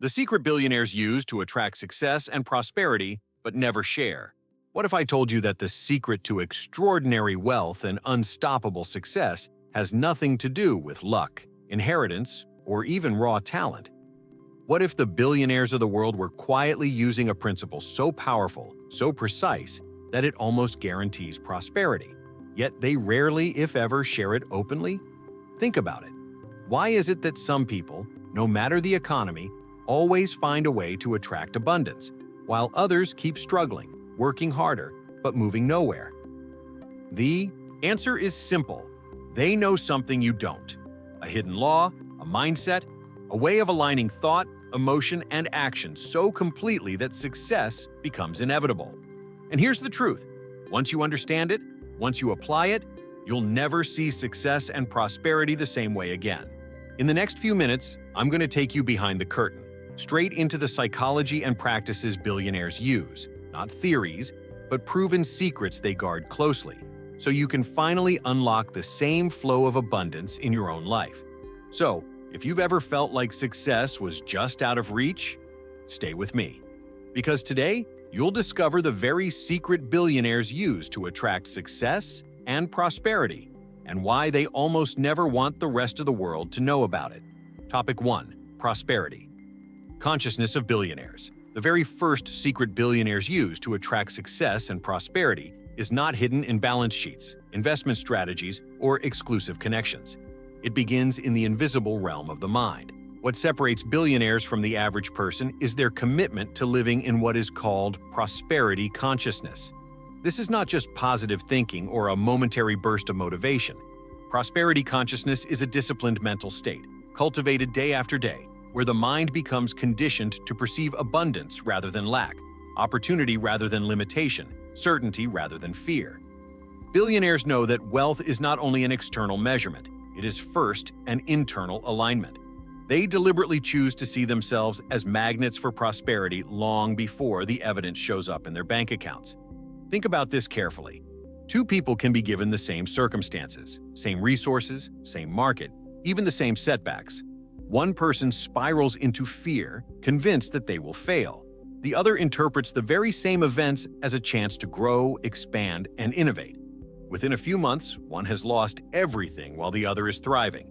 The secret billionaires use to attract success and prosperity, but never share. What if I told you that the secret to extraordinary wealth and unstoppable success has nothing to do with luck, inheritance, or even raw talent? What if the billionaires of the world were quietly using a principle so powerful, so precise, that it almost guarantees prosperity, yet they rarely, if ever, share it openly? Think about it. Why is it that some people, no matter the economy, always find a way to attract abundance, while others keep struggling, working harder, but moving nowhere? The answer is simple. They know something you don't. A hidden law, a mindset, a way of aligning thought, emotion, and action so completely that success becomes inevitable. And here's the truth. Once you understand it, once you apply it, you'll never see success and prosperity the same way again. In the next few minutes, I'm going to take you behind the curtain, straight into the psychology and practices billionaires use, not theories, but proven secrets they guard closely, so you can finally unlock the same flow of abundance in your own life. So, if you've ever felt like success was just out of reach, stay with me. Because today, you'll discover the very secret billionaires use to attract success and prosperity, and why they almost never want the rest of the world to know about it. Topic 1. Prosperity. Consciousness of billionaires. The very first secret billionaires use to attract success and prosperity is not hidden in balance sheets, investment strategies, or exclusive connections. It begins in the invisible realm of the mind. What separates billionaires from the average person is their commitment to living in what is called prosperity consciousness. This is not just positive thinking or a momentary burst of motivation. Prosperity consciousness is a disciplined mental state, cultivated day after day, where the mind becomes conditioned to perceive abundance rather than lack, opportunity rather than limitation, certainty rather than fear. Billionaires know that wealth is not only an external measurement, it is first an internal alignment. They deliberately choose to see themselves as magnets for prosperity long before the evidence shows up in their bank accounts. Think about this carefully. Two people can be given the same circumstances, same resources, same market, even the same setbacks. One person spirals into fear, convinced that they will fail. The other interprets the very same events as a chance to grow, expand, and innovate. Within a few months, one has lost everything while the other is thriving.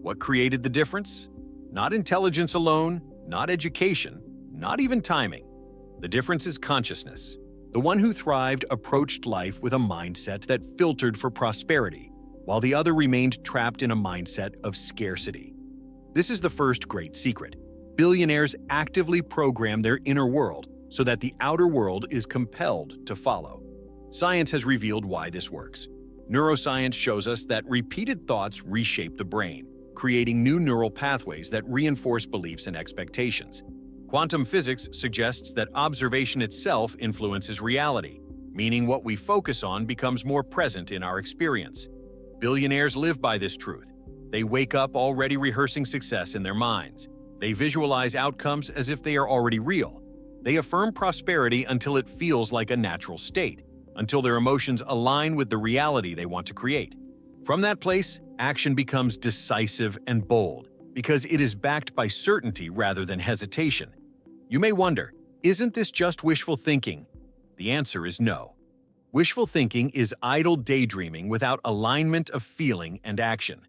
What created the difference? Not intelligence alone, not education, not even timing. The difference is consciousness. The one who thrived approached life with a mindset that filtered for prosperity, while the other remained trapped in a mindset of scarcity. This is the first great secret. Billionaires actively program their inner world so that the outer world is compelled to follow. Science has revealed why this works. Neuroscience shows us that repeated thoughts reshape the brain, creating new neural pathways that reinforce beliefs and expectations. Quantum physics suggests that observation itself influences reality, meaning what we focus on becomes more present in our experience. Billionaires live by this truth. They wake up already rehearsing success in their minds. They visualize outcomes as if they are already real. They affirm prosperity until it feels like a natural state, until their emotions align with the reality they want to create. From that place, action becomes decisive and bold, because it is backed by certainty rather than hesitation. You may wonder, isn't this just wishful thinking? The answer is no. Wishful thinking is idle daydreaming without alignment of feeling and action.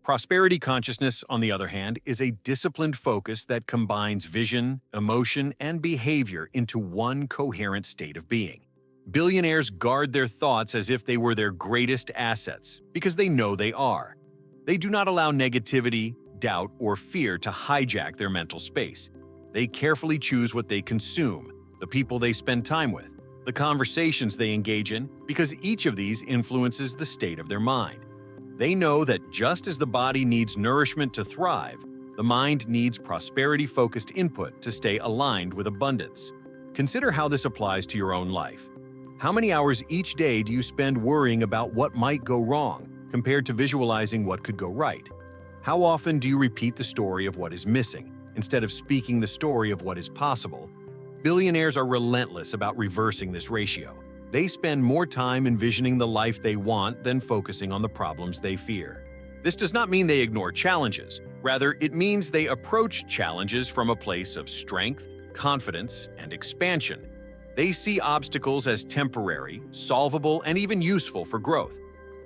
Prosperity consciousness, on the other hand, is a disciplined focus that combines vision, emotion, and behavior into one coherent state of being. Billionaires guard their thoughts as if they were their greatest assets, because they know they are. They do not allow negativity, doubt, or fear to hijack their mental space. They carefully choose what they consume, the people they spend time with, the conversations they engage in, because each of these influences the state of their mind. They know that just as the body needs nourishment to thrive, the mind needs prosperity-focused input to stay aligned with abundance. Consider how this applies to your own life. How many hours each day do you spend worrying about what might go wrong, compared to visualizing what could go right? How often do you repeat the story of what is missing, instead of speaking the story of what is possible? Billionaires are relentless about reversing this ratio. They spend more time envisioning the life they want than focusing on the problems they fear. This does not mean they ignore challenges. Rather, it means they approach challenges from a place of strength, confidence, and expansion. They see obstacles as temporary, solvable, and even useful for growth.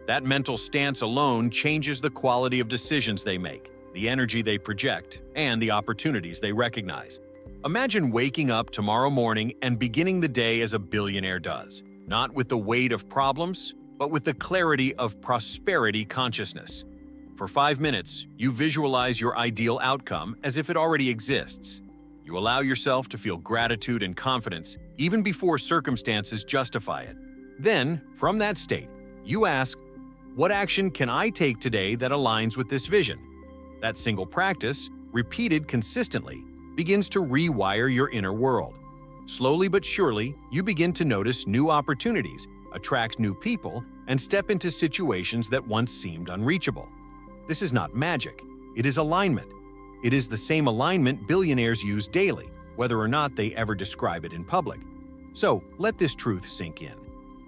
That mental stance alone changes the quality of decisions they make, the energy they project, and the opportunities they recognize. Imagine waking up tomorrow morning and beginning the day as a billionaire does, not with the weight of problems, but with the clarity of prosperity consciousness. For 5 minutes, you visualize your ideal outcome as if it already exists. You allow yourself to feel gratitude and confidence even before circumstances justify it. Then, from that state, you ask, what action can I take today that aligns with this vision? That single practice, repeated consistently, begins to rewire your inner world. Slowly but surely, you begin to notice new opportunities, attract new people, and step into situations that once seemed unreachable. This is not magic, it is alignment. It is the same alignment billionaires use daily, whether or not they ever describe it in public. So, let this truth sink in.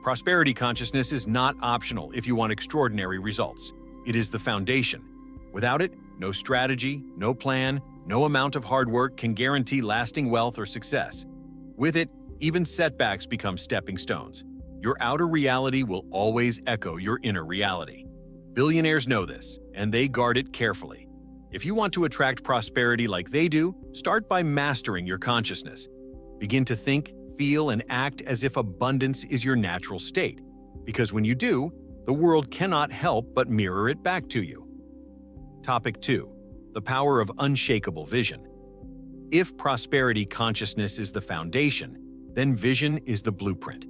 Prosperity consciousness is not optional if you want extraordinary results. It is the foundation. Without it, no strategy, no plan, no amount of hard work can guarantee lasting wealth or success. With it, even setbacks become stepping stones. Your outer reality will always echo your inner reality. Billionaires know this, and they guard it carefully. If you want to attract prosperity like they do, start by mastering your consciousness. Begin to think, feel, and act as if abundance is your natural state, because when you do, the world cannot help but mirror it back to you. Topic 2. The power of unshakable vision. If prosperity consciousness is the foundation, then vision is the blueprint.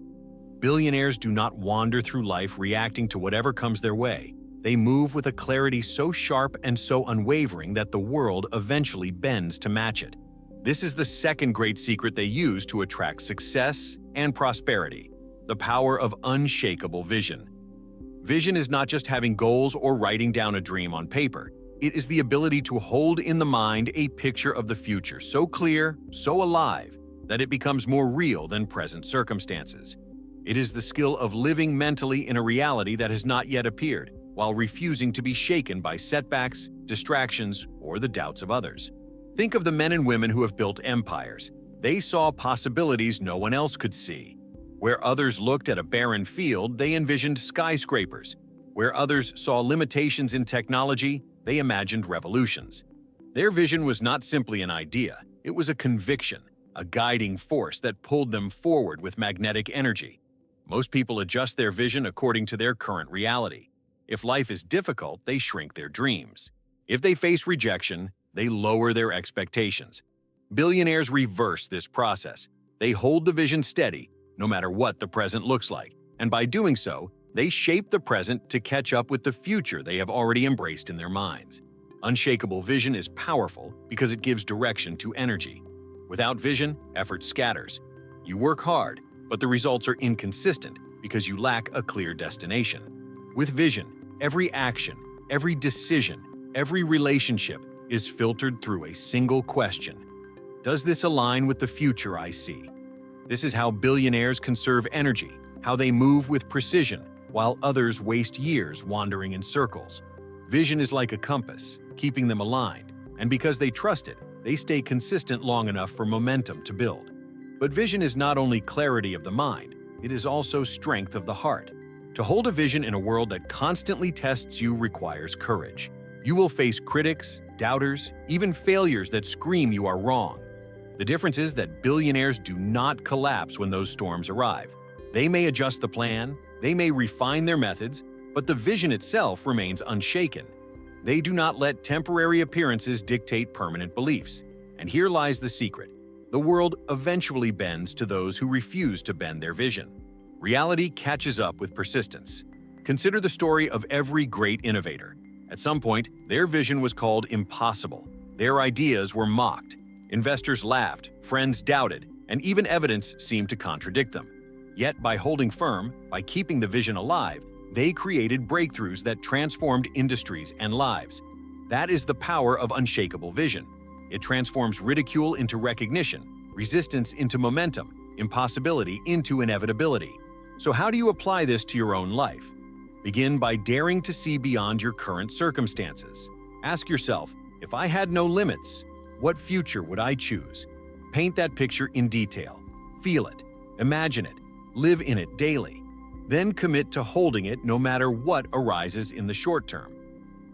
Billionaires do not wander through life reacting to whatever comes their way. They move with a clarity so sharp and so unwavering that the world eventually bends to match it. This is the second great secret they use to attract success and prosperity: the power of unshakable vision. Vision is not just having goals or writing down a dream on paper. It is the ability to hold in the mind a picture of the future so clear, so alive, that it becomes more real than present circumstances. It is the skill of living mentally in a reality that has not yet appeared, while refusing to be shaken by setbacks, distractions, or the doubts of others. Think of the men and women who have built empires. They saw possibilities no one else could see. Where others looked at a barren field, they envisioned skyscrapers. Where others saw limitations in technology, they imagined revolutions. Their vision was not simply an idea, it was a conviction, a guiding force that pulled them forward with magnetic energy. Most people adjust their vision according to their current reality. If life is difficult, they shrink their dreams. If they face rejection, they lower their expectations. Billionaires reverse this process. They hold the vision steady, no matter what the present looks like, and by doing so, they shape the present to catch up with the future they have already embraced in their minds. Unshakable vision is powerful because it gives direction to energy. Without vision, effort scatters. You work hard, but the results are inconsistent because you lack a clear destination. With vision, every action, every decision, every relationship is filtered through a single question: does this align with the future I see? This is how billionaires conserve energy, how they move with precision, while others waste years wandering in circles. Vision is like a compass, keeping them aligned, and because they trust it, they stay consistent long enough for momentum to build. But vision is not only clarity of the mind, it is also strength of the heart. To hold a vision in a world that constantly tests you requires courage. You will face critics, doubters, even failures that scream you are wrong. The difference is that billionaires do not collapse when those storms arrive. They may adjust the plan, they may refine their methods, but the vision itself remains unshaken. They do not let temporary appearances dictate permanent beliefs. And here lies the secret: the world eventually bends to those who refuse to bend their vision. Reality catches up with persistence. Consider the story of every great innovator. At some point, their vision was called impossible. Their ideas were mocked. Investors laughed, friends doubted, and even evidence seemed to contradict them. Yet by holding firm, by keeping the vision alive, they created breakthroughs that transformed industries and lives. That is the power of unshakable vision. It transforms ridicule into recognition, resistance into momentum, impossibility into inevitability. So how do you apply this to your own life? Begin by daring to see beyond your current circumstances. Ask yourself, if I had no limits, what future would I choose? Paint that picture in detail. Feel it, imagine it, live in it daily. Then commit to holding it no matter what arises in the short term.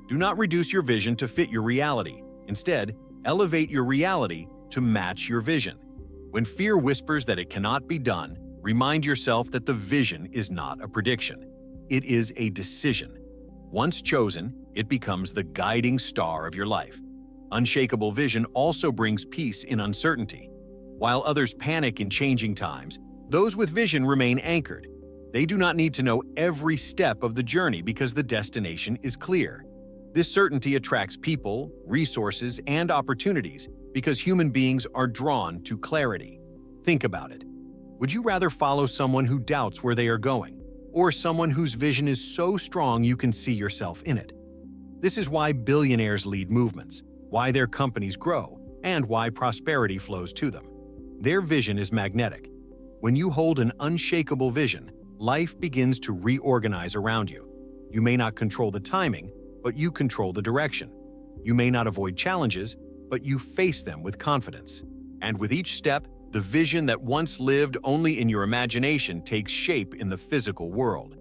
Do not reduce your vision to fit your reality. Instead, elevate your reality to match your vision. When fear whispers that it cannot be done, remind yourself that the vision is not a prediction. It is a decision. Once chosen, it becomes the guiding star of your life. Unshakable vision also brings peace in uncertainty. While others panic in changing times, those with vision remain anchored. They do not need to know every step of the journey because the destination is clear. This certainty attracts people, resources, and opportunities because human beings are drawn to clarity. Think about it. Would you rather follow someone who doubts where they are going, or someone whose vision is so strong you can see yourself in it? This is why billionaires lead movements, why their companies grow, and why prosperity flows to them. Their vision is magnetic. When you hold an unshakable vision, life begins to reorganize around you. You may not control the timing, but you control the direction. You may not avoid challenges, but you face them with confidence. And with each step, the vision that once lived only in your imagination takes shape in the physical world.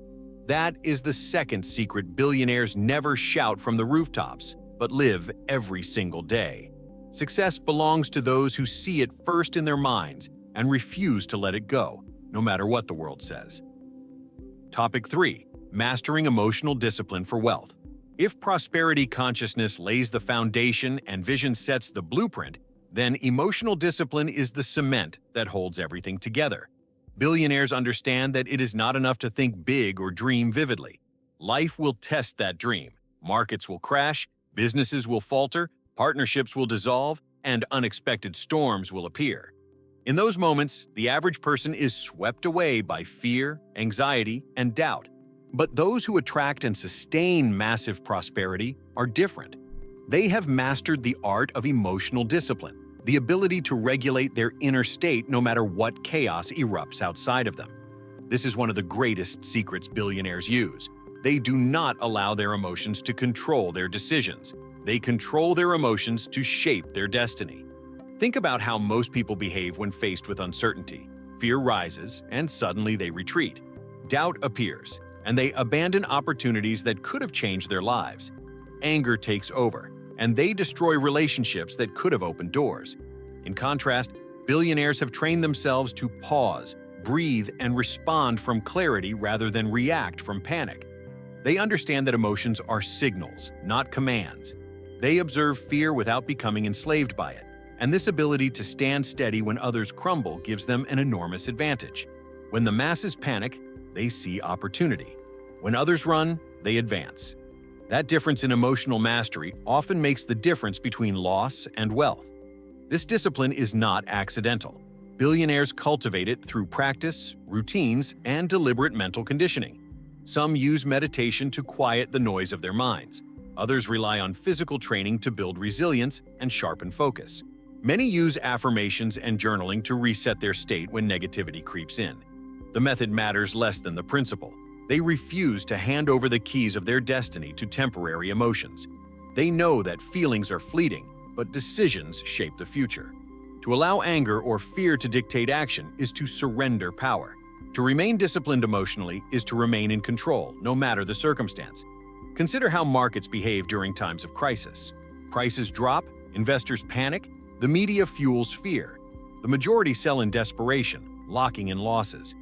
That is the second secret billionaires never shout from the rooftops, but live every single day. Success belongs to those who see it first in their minds and refuse to let it go, no matter what the world says. Topic 3. Mastering emotional discipline for wealth. If prosperity consciousness lays the foundation and vision sets the blueprint, then emotional discipline is the cement that holds everything together. Billionaires understand that it is not enough to think big or dream vividly. Life will test that dream. Markets will crash, businesses will falter, partnerships will dissolve, and unexpected storms will appear. In those moments, the average person is swept away by fear, anxiety, and doubt. But those who attract and sustain massive prosperity are different. They have mastered the art of emotional discipline, the ability to regulate their inner state no matter what chaos erupts outside of them. This is one of the greatest secrets billionaires use. They do not allow their emotions to control their decisions. They control their emotions to shape their destiny. Think about how most people behave when faced with uncertainty. Fear rises, and suddenly they retreat. Doubt appears, and they abandon opportunities that could have changed their lives. Anger takes over, and they destroy relationships that could have opened doors. In contrast, billionaires have trained themselves to pause, breathe, and respond from clarity rather than react from panic. They understand that emotions are signals, not commands. They observe fear without becoming enslaved by it, and this ability to stand steady when others crumble gives them an enormous advantage. When the masses panic, they see opportunity. When others run, they advance. That difference in emotional mastery often makes the difference between loss and wealth. This discipline is not accidental. Billionaires cultivate it through practice, routines, and deliberate mental conditioning. Some use meditation to quiet the noise of their minds. Others rely on physical training to build resilience and sharpen focus. Many use affirmations and journaling to reset their state when negativity creeps in. The method matters less than the principle. They refuse to hand over the keys of their destiny to temporary emotions. They know that feelings are fleeting, but decisions shape the future. To allow anger or fear to dictate action is to surrender power. To remain disciplined emotionally is to remain in control, no matter the circumstance. Consider how markets behave during times of crisis. Prices drop, investors panic, the media fuels fear. The majority sell in desperation, locking in losses.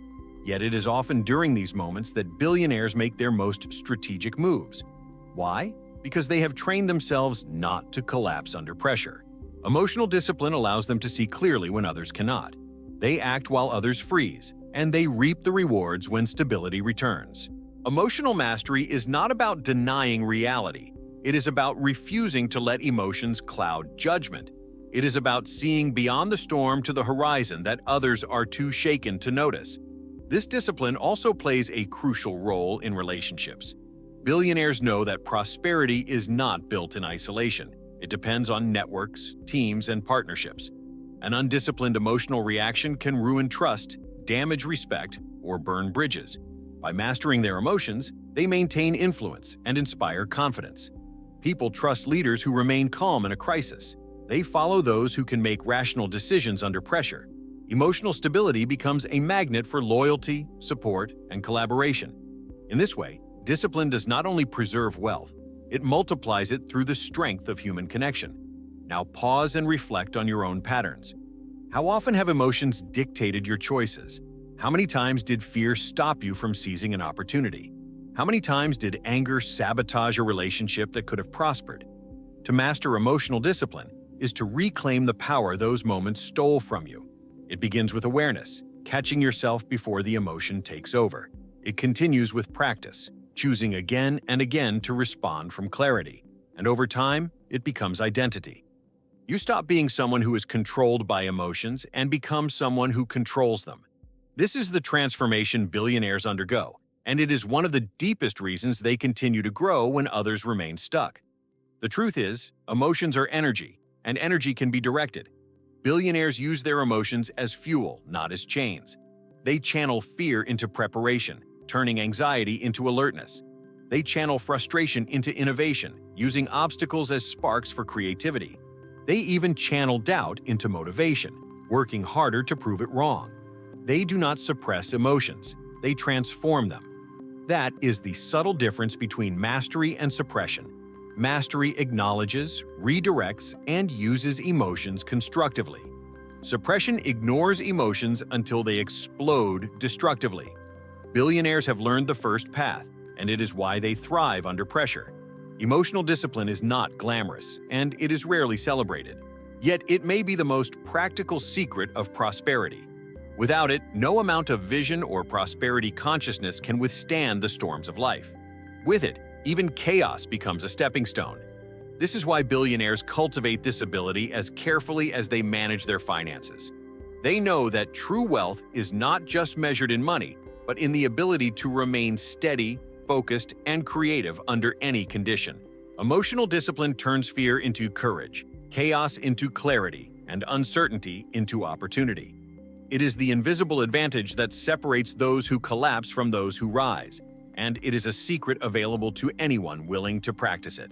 Yet it is often during these moments that billionaires make their most strategic moves. Why? Because they have trained themselves not to collapse under pressure. Emotional discipline allows them to see clearly when others cannot. They act while others freeze, and they reap the rewards when stability returns. Emotional mastery is not about denying reality. It is about refusing to let emotions cloud judgment. It is about seeing beyond the storm to the horizon that others are too shaken to notice. This discipline also plays a crucial role in relationships. Billionaires know that prosperity is not built in isolation. It depends on networks, teams, and partnerships. An undisciplined emotional reaction can ruin trust, damage respect, or burn bridges. By mastering their emotions, They maintain influence and inspire confidence. People trust leaders who remain calm in a crisis. They follow those who can make rational decisions under pressure. Emotional stability becomes a magnet for loyalty, support, and collaboration. In this way, discipline does not only preserve wealth, it multiplies it through the strength of human connection. Now pause and reflect on your own patterns. How often have emotions dictated your choices? How many times did fear stop you from seizing an opportunity? How many times did anger sabotage a relationship that could have prospered? To master emotional discipline is to reclaim the power those moments stole from you. It begins with awareness, catching yourself before the emotion takes over. It continues with practice, choosing again and again to respond from clarity. And over time, it becomes identity. You stop being someone who is controlled by emotions and become someone who controls them. This is the transformation billionaires undergo, and it is one of the deepest reasons they continue to grow when others remain stuck. The truth is, emotions are energy, and energy can be directed. Billionaires use their emotions as fuel, not as chains. They channel fear into preparation, turning anxiety into alertness. They channel frustration into innovation, using obstacles as sparks for creativity. They even channel doubt into motivation, working harder to prove it wrong. They do not suppress emotions, they transform them. That is the subtle difference between mastery and suppression. Mastery acknowledges, redirects, and uses emotions constructively. Suppression ignores emotions until they explode destructively. Billionaires have learned the first path, and it is why they thrive under pressure. Emotional discipline is not glamorous, and it is rarely celebrated. Yet it may be the most practical secret of prosperity. Without it, no amount of vision or prosperity consciousness can withstand the storms of life. With it, even chaos becomes a stepping stone. This is why billionaires cultivate this ability as carefully as they manage their finances. They know that true wealth is not just measured in money, but in the ability to remain steady, focused, and creative under any condition. Emotional discipline turns fear into courage, chaos into clarity, and uncertainty into opportunity. It is the invisible advantage that separates those who collapse from those who rise, and it is a secret available to anyone willing to practice it.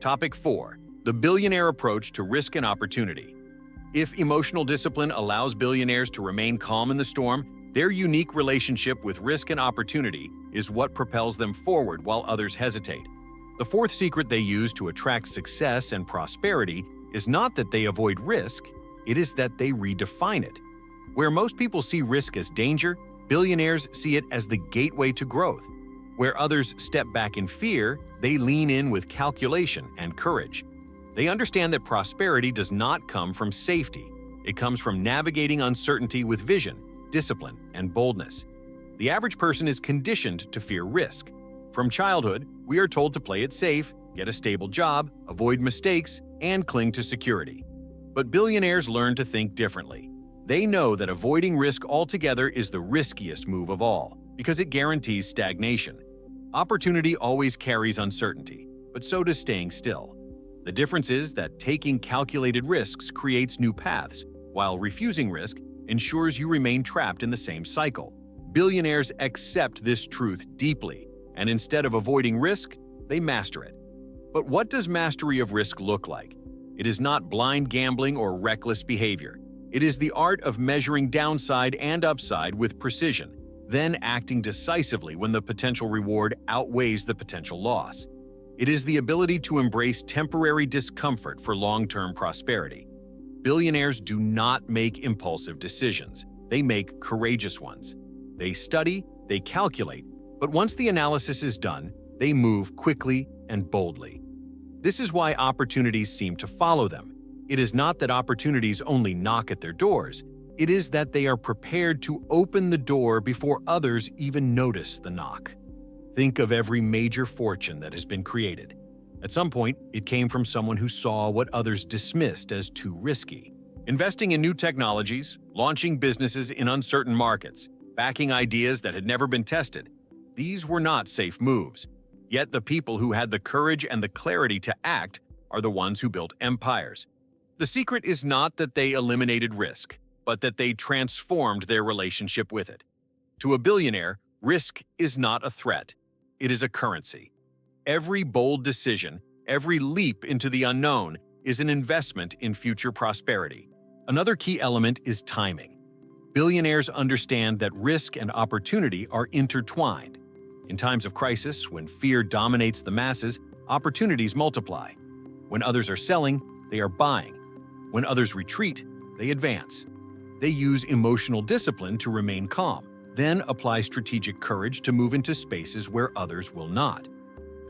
Topic 4. The billionaire approach to risk and opportunity. If emotional discipline allows billionaires to remain calm in the storm, their unique relationship with risk and opportunity is what propels them forward while others hesitate. The fourth secret they use to attract success and prosperity is not that they avoid risk, it is that they redefine it. Where most people see risk as danger, billionaires see it as the gateway to growth. Where others step back in fear, they lean in with calculation and courage. They understand that prosperity does not come from safety. It comes from navigating uncertainty with vision, discipline, and boldness. The average person is conditioned to fear risk. From childhood, we are told to play it safe, get a stable job, avoid mistakes, and cling to security. But billionaires learn to think differently. They know that avoiding risk altogether is the riskiest move of all, because it guarantees stagnation. Opportunity always carries uncertainty, but so does staying still. The difference is that taking calculated risks creates new paths, while refusing risk ensures you remain trapped in the same cycle. Billionaires accept this truth deeply, and instead of avoiding risk, they master it. But what does mastery of risk look like? It is not blind gambling or reckless behavior. It is the art of measuring downside and upside with precision, then acting decisively when the potential reward outweighs the potential loss. It is the ability to embrace temporary discomfort for long-term prosperity. Billionaires do not make impulsive decisions. They make courageous ones. They study, they calculate, but once the analysis is done, they move quickly and boldly. This is why opportunities seem to follow them. It is not that opportunities only knock at their doors, it is that they are prepared to open the door before others even notice the knock. Think of every major fortune that has been created. At some point, it came from someone who saw what others dismissed as too risky. Investing in new technologies, launching businesses in uncertain markets, backing ideas that had never been tested. These were not safe moves. Yet the people who had the courage and the clarity to act are the ones who built empires. The secret is not that they eliminated risk, but that they transformed their relationship with it. To a billionaire, risk is not a threat. it is a currency. Every bold decision, every leap into the unknown is an investment in future prosperity. Another key element is timing. Billionaires understand that risk and opportunity are intertwined. In times of crisis, when fear dominates the masses, opportunities multiply. When others are selling, they are buying. When others retreat, they advance. They use emotional discipline to remain calm, then apply strategic courage to move into spaces where others will not.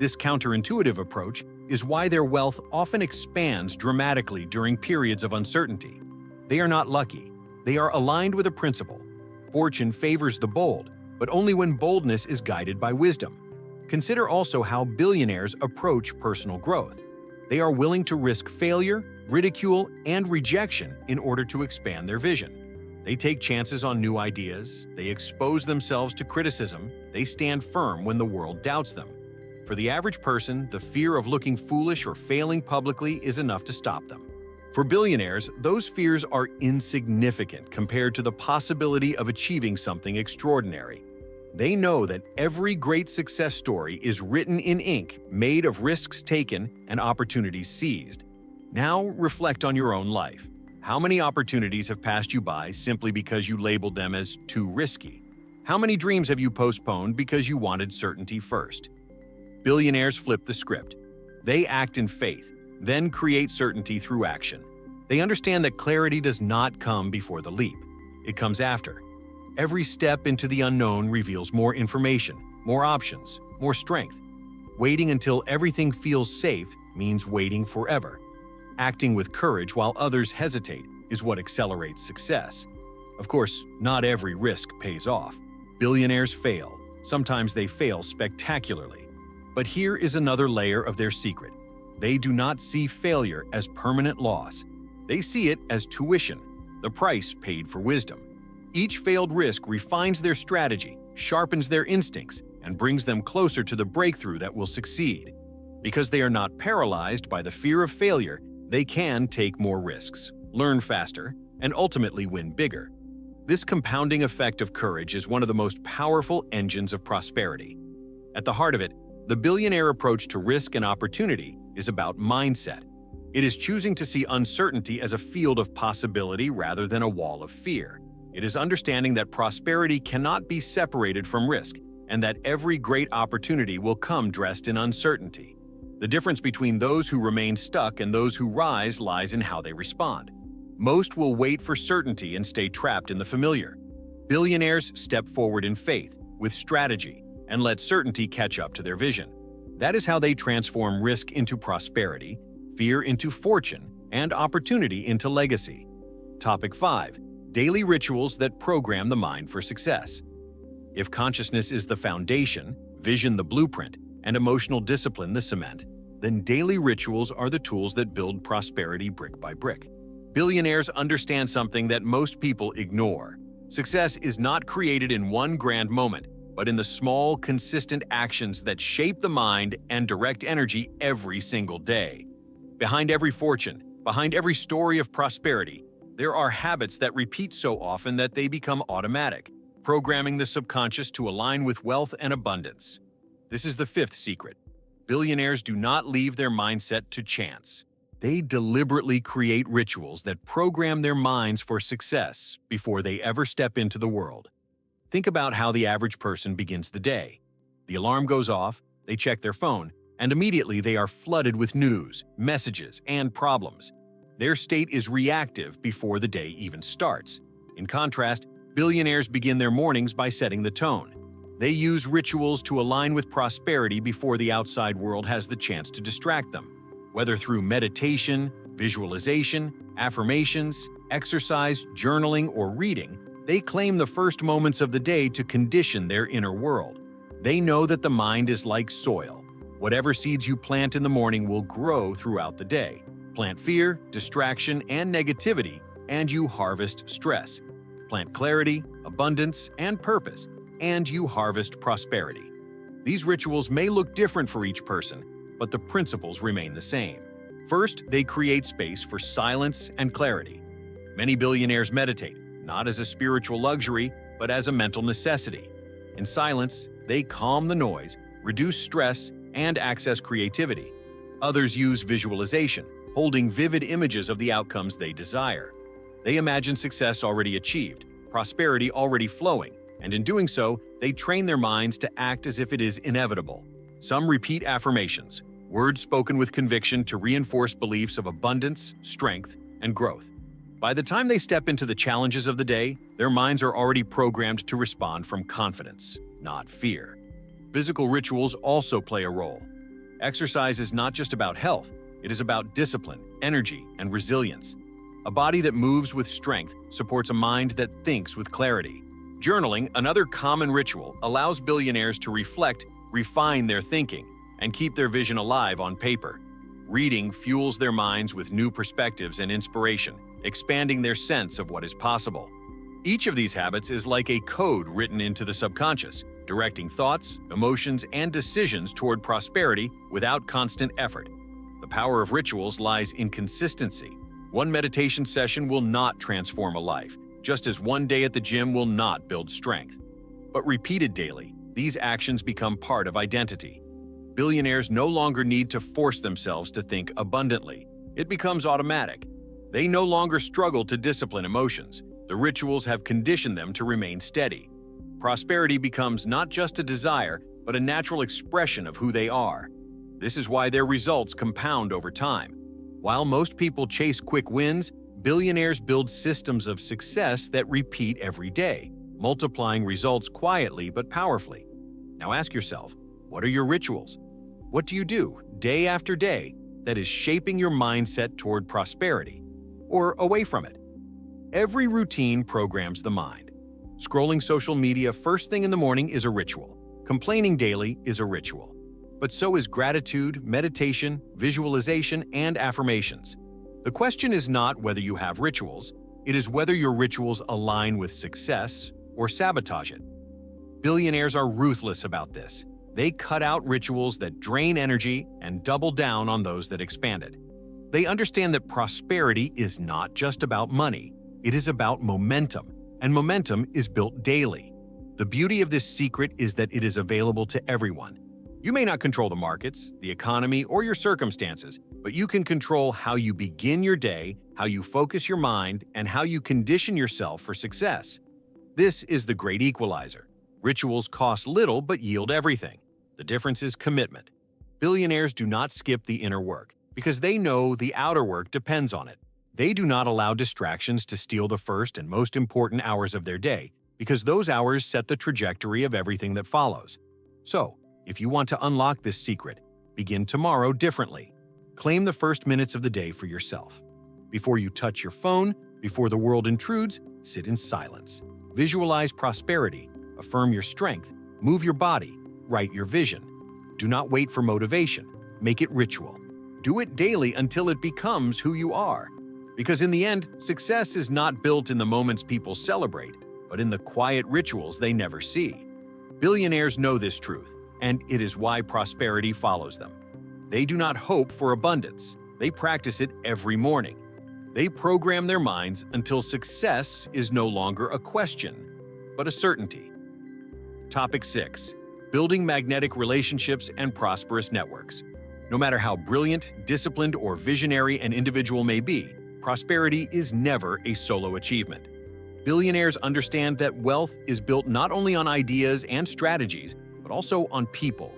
This counterintuitive approach is why their wealth often expands dramatically during periods of uncertainty. They are not lucky. They are aligned with a principle. Fortune favors the bold, but only when boldness is guided by wisdom. Consider also how billionaires approach personal growth. They are willing to risk failure, ridicule, and rejection in order to expand their vision. They take chances on new ideas, they expose themselves to criticism, they stand firm when the world doubts them. For the average person, the fear of looking foolish or failing publicly is enough to stop them. For billionaires, those fears are insignificant compared to the possibility of achieving something extraordinary. They know that every great success story is written in ink, made of risks taken and opportunities seized. Now reflect on your own life. How many opportunities have passed you by simply because you labeled them as too risky? How many dreams have you postponed because you wanted certainty first? Billionaires flip the script. They act in faith, then create certainty through action. They understand that clarity does not come before the leap. It comes after. Every step into the unknown reveals more information, more options, more strength. Waiting until everything feels safe means waiting forever. Acting with courage while others hesitate is what accelerates success. Of course, not every risk pays off. Billionaires fail. Sometimes they fail spectacularly. But here is another layer of their secret. They do not see failure as permanent loss. They see it as tuition, the price paid for wisdom. Each failed risk refines their strategy, sharpens their instincts, and brings them closer to the breakthrough that will succeed. Because they are not paralyzed by the fear of failure, they can take more risks, learn faster, and ultimately win bigger. This compounding effect of courage is one of the most powerful engines of prosperity. At the heart of it, the billionaire approach to risk and opportunity is about mindset. It is choosing to see uncertainty as a field of possibility rather than a wall of fear. It is understanding that prosperity cannot be separated from risk, and that every great opportunity will come dressed in uncertainty. The difference between those who remain stuck and those who rise lies in how they respond. Most will wait for certainty and stay trapped in the familiar. Billionaires step forward in faith, with strategy, and let certainty catch up to their vision. That is how they transform risk into prosperity, fear into fortune, and opportunity into legacy. Topic 5. Daily rituals that program the mind for success. If consciousness is the foundation, vision the blueprint, and emotional discipline the cement, then daily rituals are the tools that build prosperity brick by brick. Billionaires understand something that most people ignore. Success is not created in one grand moment, but in the small, consistent actions that shape the mind and direct energy every single day. Behind every fortune, behind every story of prosperity, there are habits that repeat so often that they become automatic, programming the subconscious to align with wealth and abundance. This is the fifth secret. Billionaires do not leave their mindset to chance. They deliberately create rituals that program their minds for success before they ever step into the world. Think about how the average person begins the day. The alarm goes off, they check their phone, and immediately they are flooded with news, messages, and problems. Their state is reactive before the day even starts. In contrast, billionaires begin their mornings by setting the tone. They use rituals to align with prosperity before the outside world has the chance to distract them. Whether through meditation, visualization, affirmations, exercise, journaling, or reading, they claim the first moments of the day to condition their inner world. They know that the mind is like soil. Whatever seeds you plant in the morning will grow throughout the day. Plant fear, distraction, and negativity, and you harvest stress. Plant clarity, abundance, and purpose, and you harvest prosperity. These rituals may look different for each person, but the principles remain the same. First, they create space for silence and clarity. Many billionaires meditate, not as a spiritual luxury, but as a mental necessity. In silence, they calm the noise, reduce stress, and access creativity. Others use visualization, holding vivid images of the outcomes they desire. They imagine success already achieved, prosperity already flowing, and in doing so, they train their minds to act as if it is inevitable. Some repeat affirmations, words spoken with conviction to reinforce beliefs of abundance, strength, and growth. By the time they step into the challenges of the day, their minds are already programmed to respond from confidence, not fear. Physical rituals also play a role. Exercise is not just about health, it is about discipline, energy, and resilience. A body that moves with strength supports a mind that thinks with clarity. Journaling, another common ritual, allows billionaires to reflect, refine their thinking, and keep their vision alive on paper. Reading fuels their minds with new perspectives and inspiration, expanding their sense of what is possible. Each of these habits is like a code written into the subconscious, directing thoughts, emotions, and decisions toward prosperity without constant effort. The power of rituals lies in consistency. One meditation session will not transform a life, just as one day at the gym will not build strength. But repeated daily, these actions become part of identity. Billionaires no longer need to force themselves to think abundantly. It becomes automatic. They no longer struggle to discipline emotions. The rituals have conditioned them to remain steady. Prosperity becomes not just a desire, but a natural expression of who they are. This is why their results compound over time. While most people chase quick wins, billionaires build systems of success that repeat every day, multiplying results quietly but powerfully. Now ask yourself, what are your rituals? What do you do, day after day, that is shaping your mindset toward prosperity, or away from it? Every routine programs the mind. Scrolling social media first thing in the morning is a ritual. Complaining daily is a ritual. But so is gratitude, meditation, visualization, and affirmations. The question is not whether you have rituals, it is whether your rituals align with success or sabotage it. Billionaires are ruthless about this. They cut out rituals that drain energy and double down on those that expand it. They understand that prosperity is not just about money, it is about momentum, and momentum is built daily. The beauty of this secret is that it is available to everyone. You may not control the markets, the economy, or your circumstances, but you can control how you begin your day, how you focus your mind, and how you condition yourself for success. This is the great equalizer. Rituals cost little but yield everything. The difference is commitment. Billionaires do not skip the inner work because they know the outer work depends on it. They do not allow distractions to steal the first and most important hours of their day because those hours set the trajectory of everything that follows. So, if you want to unlock this secret, begin tomorrow differently. Claim the first minutes of the day for yourself. Before you touch your phone, before the world intrudes, sit in silence. Visualize prosperity, affirm your strength, move your body, write your vision. Do not wait for motivation. Make it ritual. Do it daily until it becomes who you are. Because in the end, success is not built in the moments people celebrate, but in the quiet rituals they never see. Billionaires know this truth, and it is why prosperity follows them. They do not hope for abundance. They practice it every morning. They program their minds until success is no longer a question, but a certainty. Topic 6. Building magnetic relationships and prosperous networks. No matter how brilliant, disciplined, or visionary an individual may be, prosperity is never a solo achievement. Billionaires understand that wealth is built not only on ideas and strategies, but also on people.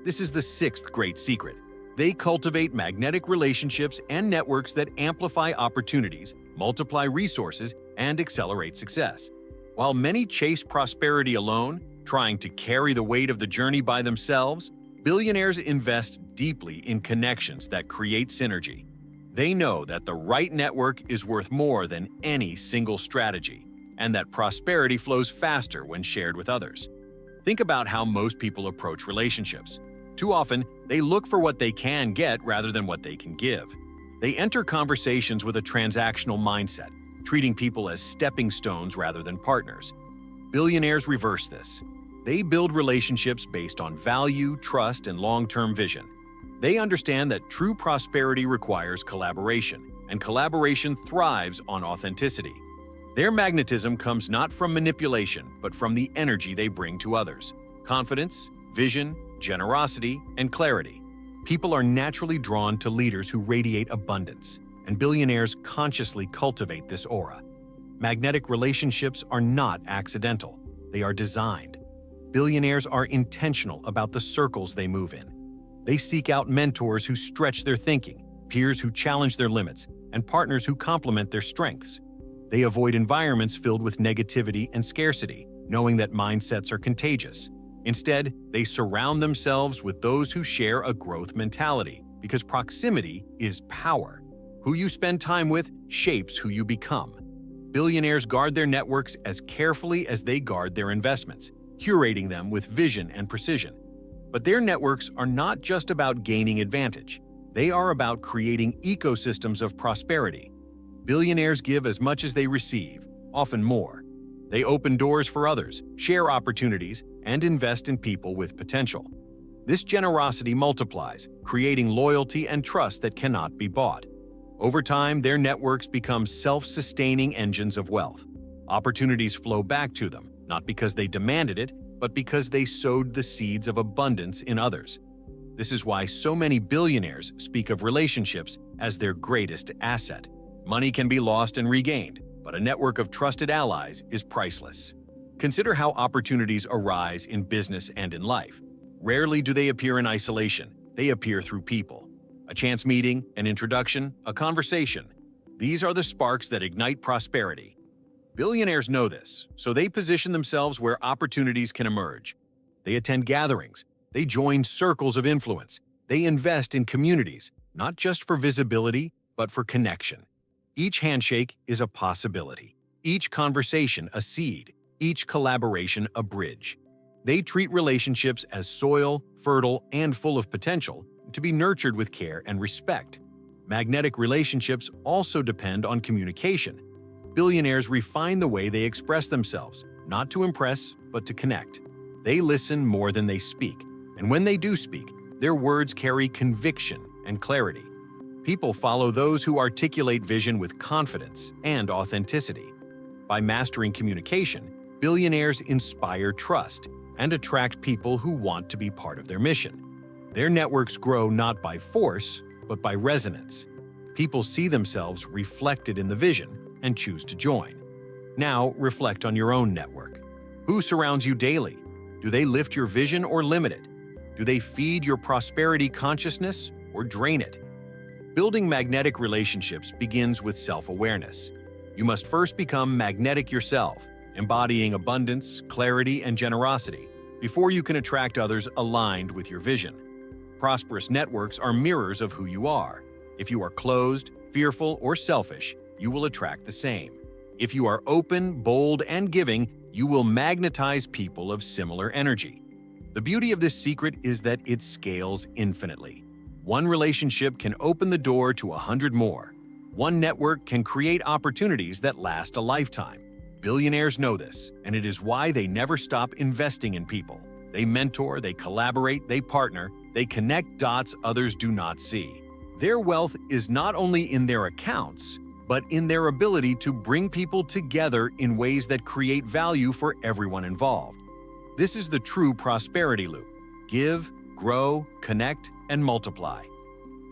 This is the sixth great secret. They cultivate magnetic relationships and networks that amplify opportunities, multiply resources, and accelerate success. While many chase prosperity alone, trying to carry the weight of the journey by themselves, billionaires invest deeply in connections that create synergy. They know that the right network is worth more than any single strategy, and that prosperity flows faster when shared with others. Think about how most people approach relationships. Too often, they look for what they can get rather than what they can give. They enter conversations with a transactional mindset, treating people as stepping stones rather than partners. Billionaires reverse this. They build relationships based on value, trust, and long-term vision. They understand that true prosperity requires collaboration, and collaboration thrives on authenticity. Their magnetism comes not from manipulation, but from the energy they bring to others. Confidence, vision, generosity, and clarity. People are naturally drawn to leaders who radiate abundance, and billionaires consciously cultivate this aura. Magnetic relationships are not accidental. They are designed. Billionaires are intentional about the circles they move in. They seek out mentors who stretch their thinking, peers who challenge their limits, and partners who complement their strengths. They avoid environments filled with negativity and scarcity, knowing that mindsets are contagious. Instead, they surround themselves with those who share a growth mentality, because proximity is power. Who you spend time with shapes who you become. Billionaires guard their networks as carefully as they guard their investments, curating them with vision and precision. But their networks are not just about gaining advantage. They are about creating ecosystems of prosperity. Billionaires give as much as they receive, often more. They open doors for others, share opportunities, and invest in people with potential. This generosity multiplies, creating loyalty and trust that cannot be bought. Over time, their networks become self-sustaining engines of wealth. Opportunities flow back to them, not because they demanded it, but because they sowed the seeds of abundance in others. This is why so many billionaires speak of relationships as their greatest asset. Money can be lost and regained, but a network of trusted allies is priceless. Consider how opportunities arise in business and in life. Rarely do they appear in isolation. They appear through people. A chance meeting, an introduction, a conversation. These are the sparks that ignite prosperity. Billionaires know this, so they position themselves where opportunities can emerge. They attend gatherings. They join circles of influence. They invest in communities, not just for visibility, but for connection. Each handshake is a possibility. Each conversation a seed. Each collaboration a bridge. They treat relationships as soil, fertile, and full of potential, to be nurtured with care and respect. Magnetic relationships also depend on communication. Billionaires refine the way they express themselves, not to impress, but to connect. They listen more than they speak, and when they do speak, their words carry conviction and clarity. People follow those who articulate vision with confidence and authenticity. By mastering communication, billionaires inspire trust and attract people who want to be part of their mission. Their networks grow not by force, but by resonance. People see themselves reflected in the vision and choose to join. Now, reflect on your own network. Who surrounds you daily? Do they lift your vision or limit it? Do they feed your prosperity consciousness or drain it? Building magnetic relationships begins with self-awareness. You must first become magnetic yourself, embodying abundance, clarity, and generosity, before you can attract others aligned with your vision. Prosperous networks are mirrors of who you are. If you are closed, fearful, or selfish, you will attract the same. If you are open, bold, and giving, you will magnetize people of similar energy. The beauty of this secret is that it scales infinitely. One relationship can open the door to 100 more. One network can create opportunities that last a lifetime. Billionaires know this, and it is why they never stop investing in people. They mentor, they collaborate, they partner, they connect dots others do not see. Their wealth is not only in their accounts, but in their ability to bring people together in ways that create value for everyone involved. This is the true prosperity loop. Give, grow, connect, and multiply.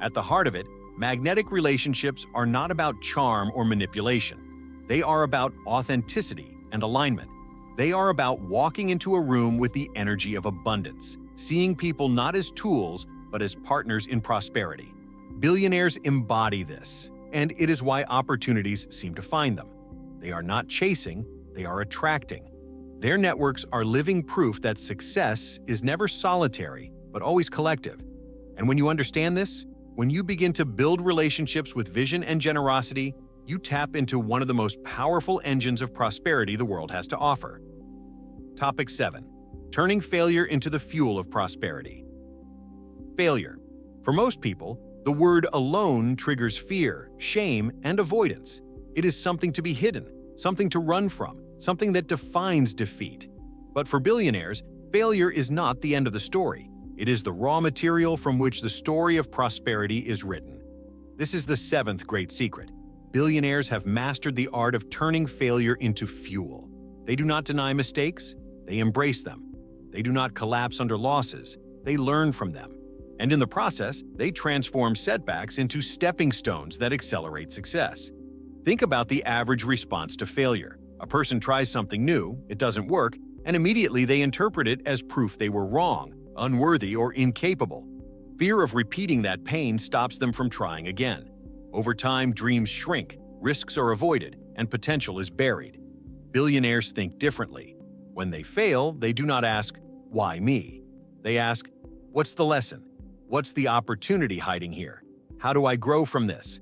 At the heart of it, magnetic relationships are not about charm or manipulation. They are about authenticity and alignment. They are about walking into a room with the energy of abundance, seeing people not as tools, but as partners in prosperity. Billionaires embody this, and it is why opportunities seem to find them. They are not chasing, they are attracting. Their networks are living proof that success is never solitary, but always collective. And when you understand this, when you begin to build relationships with vision and generosity, you tap into one of the most powerful engines of prosperity the world has to offer. Topic 7. Turning failure into the fuel of prosperity. Failure. For most people, the word alone triggers fear, shame, and avoidance. It is something to be hidden, something to run from, something that defines defeat. But for billionaires, failure is not the end of the story. It is the raw material from which the story of prosperity is written. This is the 7th great secret. Billionaires have mastered the art of turning failure into fuel. They do not deny mistakes, they embrace them. They do not collapse under losses, they learn from them. And in the process, they transform setbacks into stepping stones that accelerate success. Think about the average response to failure. A person tries something new, it doesn't work, and immediately they interpret it as proof they were wrong, unworthy, or incapable. Fear of repeating that pain stops them from trying again. Over time, dreams shrink, risks are avoided, and potential is buried. Billionaires think differently. When they fail, they do not ask, "Why me?" They ask, "What's the lesson? What's the opportunity hiding here? How do I grow from this?"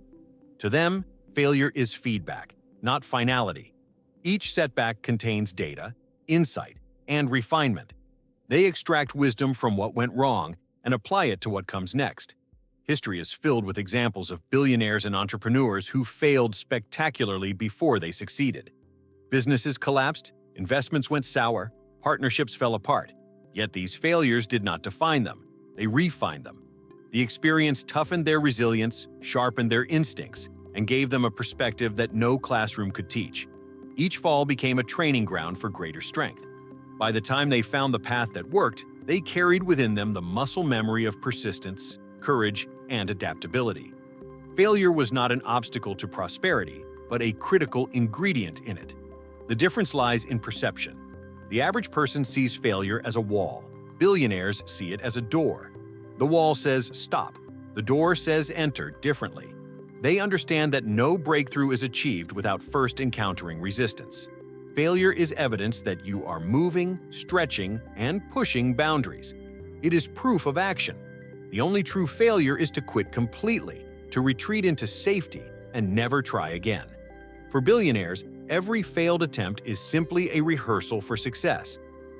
To them, failure is feedback, not finality. Each setback contains data, insight, and refinement. They extract wisdom from what went wrong and apply it to what comes next. History is filled with examples of billionaires and entrepreneurs who failed spectacularly before they succeeded. Businesses collapsed, investments went sour, partnerships fell apart. Yet these failures did not define them. They refined them. The experience toughened their resilience, sharpened their instincts, and gave them a perspective that no classroom could teach. Each fall became a training ground for greater strength. By the time they found the path that worked, they carried within them the muscle memory of persistence, courage, and adaptability. Failure was not an obstacle to prosperity, but a critical ingredient in it. The difference lies in perception. The average person sees failure as a wall. Billionaires see it as a door. The wall says stop. The door says enter differently. They understand that no breakthrough is achieved without first encountering resistance. Failure is evidence that you are moving, stretching, and pushing boundaries. It is proof of action. The only true failure is to quit completely, to retreat into safety, and never try again. For billionaires, every failed attempt is simply a rehearsal for success.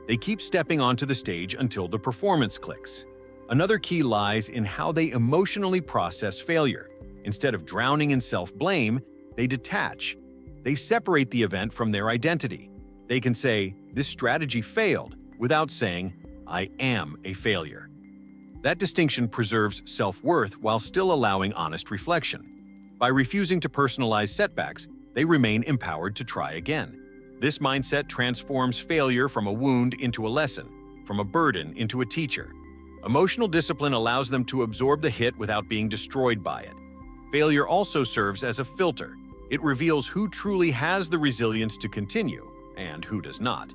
They keep stepping onto the stage until the performance clicks. Another key lies in how they emotionally process failure. Instead of drowning in self-blame, they detach. They separate the event from their identity. They can say, "This strategy failed," without saying, "I am a failure." That distinction preserves self-worth while still allowing honest reflection. By refusing to personalize setbacks, they remain empowered to try again. This mindset transforms failure from a wound into a lesson, from a burden into a teacher. Emotional discipline allows them to absorb the hit without being destroyed by it. Failure also serves as a filter. It reveals who truly has the resilience to continue and who does not.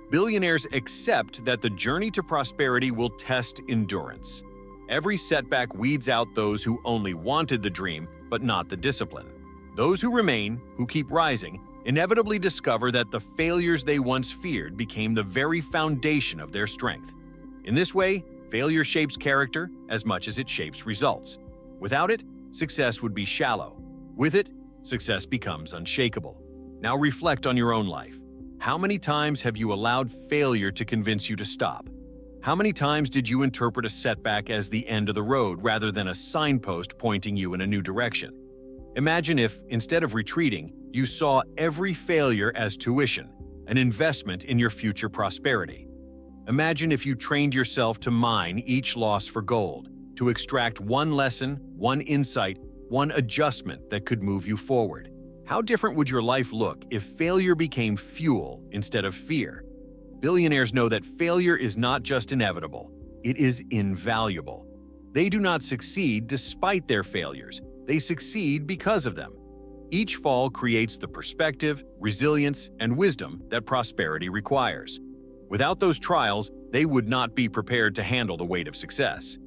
Billionaires accept that the journey to prosperity will test endurance. Every setback weeds out those who only wanted the dream but not the discipline. Those who remain, who keep rising, inevitably discover that the failures they once feared became the very foundation of their strength. In this way, failure shapes character as much as it shapes results. Without it, success would be shallow. With it, success becomes unshakable. Now reflect on your own life. How many times have you allowed failure to convince you to stop? How many times did you interpret a setback as the end of the road rather than a signpost pointing you in a new direction? Imagine if, instead of retreating, you saw every failure as tuition, an investment in your future prosperity. Imagine if you trained yourself to mine each loss for gold, to extract one lesson, one insight, one adjustment that could move you forward. How different would your life look if failure became fuel instead of fear? Billionaires know that failure is not just inevitable, it is invaluable. They do not succeed despite their failures, they succeed because of them. Each fall creates the perspective, resilience, and wisdom that prosperity requires. Without those trials, they would not be prepared to handle the weight of success.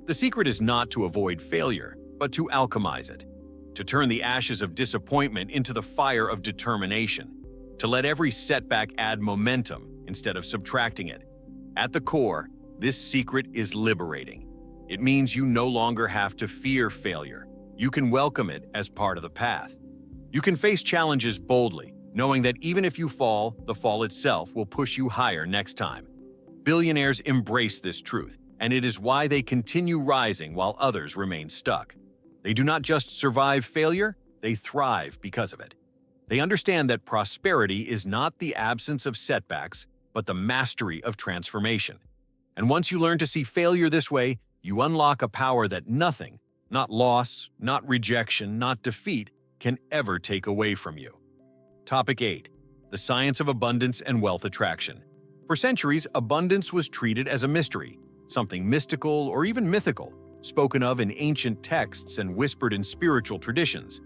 The secret is not to avoid failure, but to alchemize it. To turn the ashes of disappointment into the fire of determination. To let every setback add momentum instead of subtracting it. At the core, this secret is liberating. It means you no longer have to fear failure. You can welcome it as part of the path. You can face challenges boldly, knowing that even if you fall, the fall itself will push you higher next time. Billionaires embrace this truth, and it is why they continue rising while others remain stuck. They do not just survive failure, they thrive because of it. They understand that prosperity is not the absence of setbacks, but the mastery of transformation. And once you learn to see failure this way, you unlock a power that nothing, not loss, not rejection, not defeat, can ever take away from you. Topic 8. The Science of Abundance and Wealth Attraction. For centuries, abundance was treated as a mystery, something mystical or even mythical, spoken of in ancient texts and whispered in spiritual traditions.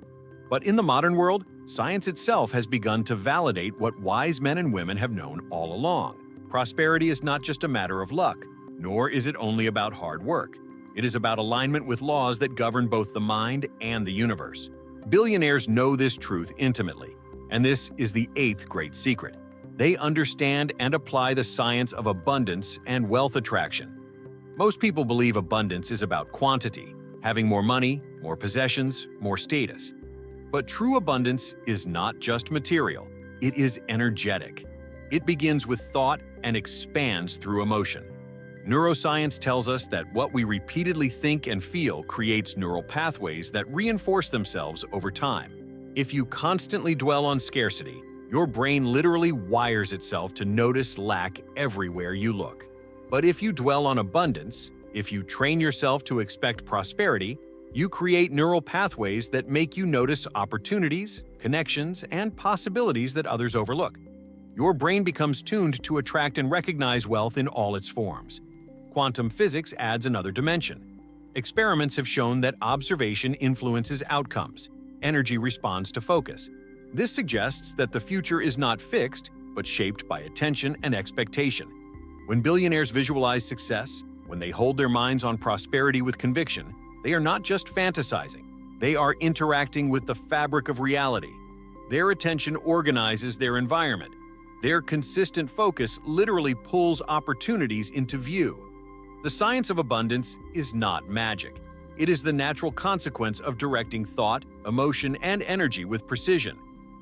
But in the modern world, science itself has begun to validate what wise men and women have known all along. Prosperity is not just a matter of luck, nor is it only about hard work. It is about alignment with laws that govern both the mind and the universe. Billionaires know this truth intimately, and this is the eighth great secret. They understand and apply the science of abundance and wealth attraction. Most people believe abundance is about quantity, having more money, more possessions, more status. But true abundance is not just material, it is energetic. It begins with thought and expands through emotion. Neuroscience tells us that what we repeatedly think and feel creates neural pathways that reinforce themselves over time. If you constantly dwell on scarcity, your brain literally wires itself to notice lack everywhere you look. But if you dwell on abundance, if you train yourself to expect prosperity, you create neural pathways that make you notice opportunities, connections, and possibilities that others overlook. Your brain becomes tuned to attract and recognize wealth in all its forms. Quantum physics adds another dimension. Experiments have shown that observation influences outcomes. Energy responds to focus. This suggests that the future is not fixed, but shaped by attention and expectation. When billionaires visualize success, when they hold their minds on prosperity with conviction, they are not just fantasizing. They are interacting with the fabric of reality. Their attention organizes their environment. Their consistent focus literally pulls opportunities into view. The science of abundance is not magic. It is the natural consequence of directing thought, emotion, and energy with precision.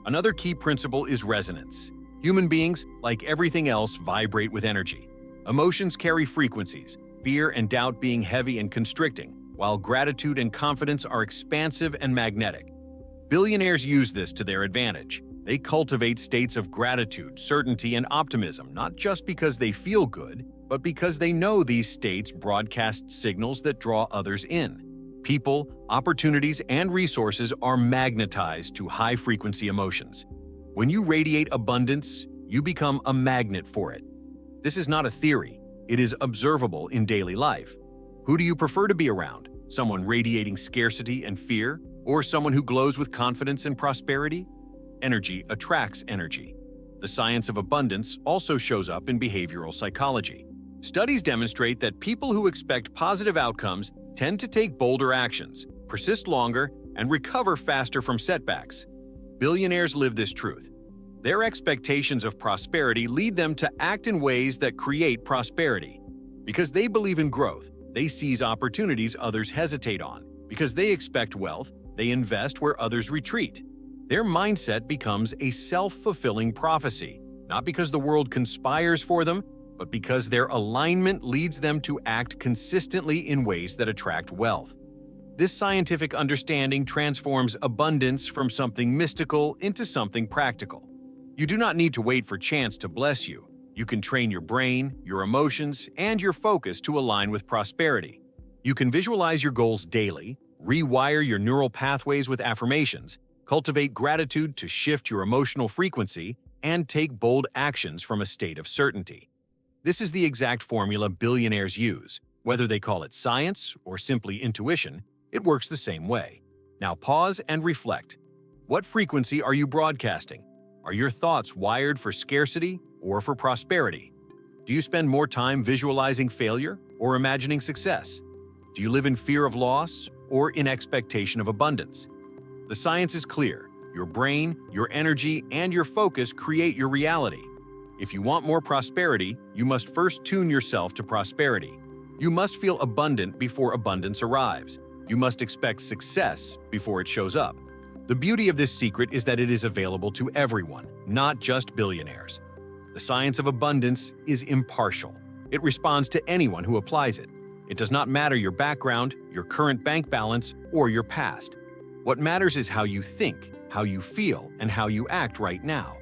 Another key principle is resonance. Human beings, like everything else, vibrate with energy. Emotions carry frequencies, fear and doubt being heavy and constricting, while gratitude and confidence are expansive and magnetic. Billionaires use this to their advantage. They cultivate states of gratitude, certainty, and optimism, not just because they feel good, but because they know these states broadcast signals that draw others in. People, opportunities, and resources are magnetized to high-frequency emotions. When you radiate abundance, you become a magnet for it. This is not a theory. It is observable in daily life. Who do you prefer to be around? Someone radiating scarcity and fear, or someone who glows with confidence and prosperity? Energy attracts energy. The science of abundance also shows up in behavioral psychology. Studies demonstrate that people who expect positive outcomes tend to take bolder actions, persist longer, and recover faster from setbacks. Billionaires live this truth. Their expectations of prosperity lead them to act in ways that create prosperity. Because they believe in growth, they seize opportunities others hesitate on. Because they expect wealth, they invest where others retreat. Their mindset becomes a self-fulfilling prophecy, not because the world conspires for them, but because their alignment leads them to act consistently in ways that attract wealth. This scientific understanding transforms abundance from something mystical into something practical. You do not need to wait for chance to bless you. You can train your brain, your emotions, and your focus to align with prosperity. You can visualize your goals daily, rewire your neural pathways with affirmations, cultivate gratitude to shift your emotional frequency, and take bold actions from a state of certainty. This is the exact formula billionaires use. Whether they call it science or simply intuition, it works the same way. Now pause and reflect. What frequency are you broadcasting? Are your thoughts wired for scarcity or for prosperity? Do you spend more time visualizing failure or imagining success? Do you live in fear of loss or in expectation of abundance? The science is clear. Your brain, your energy, and your focus create your reality. If you want more prosperity, you must first tune yourself to prosperity. You must feel abundant before abundance arrives. You must expect success before it shows up. The beauty of this secret is that it is available to everyone, not just billionaires. The science of abundance is impartial. It responds to anyone who applies it. It does not matter your background, your current bank balance, or your past. What matters is how you think, how you feel, and how you act right now.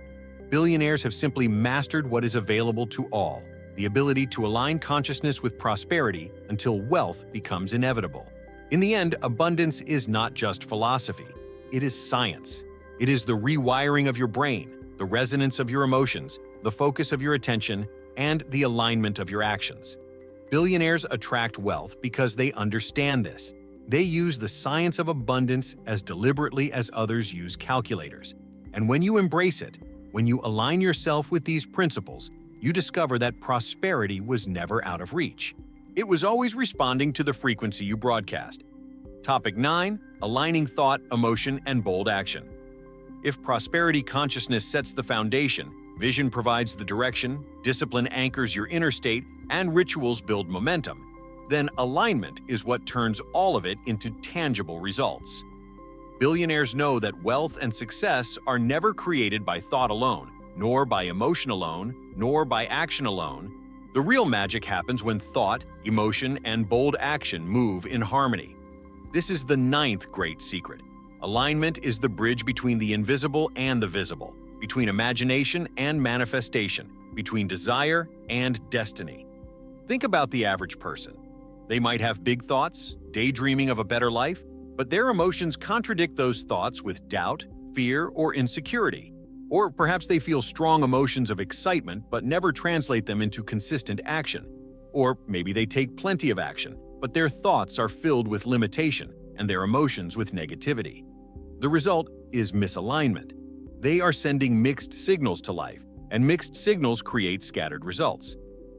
Billionaires have simply mastered what is available to all, the ability to align consciousness with prosperity until wealth becomes inevitable. In the end, abundance is not just philosophy. It is science. It is the rewiring of your brain, the resonance of your emotions, the focus of your attention, and the alignment of your actions. Billionaires attract wealth because they understand this. They use the science of abundance as deliberately as others use calculators. And when you embrace it, when you align yourself with these principles, you discover that prosperity was never out of reach. It was always responding to the frequency you broadcast. Topic 9. Aligning thought, emotion, and bold action. If prosperity consciousness sets the foundation, vision provides the direction, discipline anchors your inner state, and rituals build momentum, then alignment is what turns all of it into tangible results. Billionaires know that wealth and success are never created by thought alone, nor by emotion alone, nor by action alone. The real magic happens when thought, emotion, and bold action move in harmony. This is the 9th great secret. Alignment is the bridge between the invisible and the visible, between imagination and manifestation, between desire and destiny. Think about the average person. They might have big thoughts, daydreaming of a better life, but their emotions contradict those thoughts with doubt, fear, or insecurity. Or perhaps they feel strong emotions of excitement but never translate them into consistent action. Or maybe they take plenty of action, but their thoughts are filled with limitation and their emotions with negativity. The result is misalignment. They are sending mixed signals to life, and mixed signals create scattered results.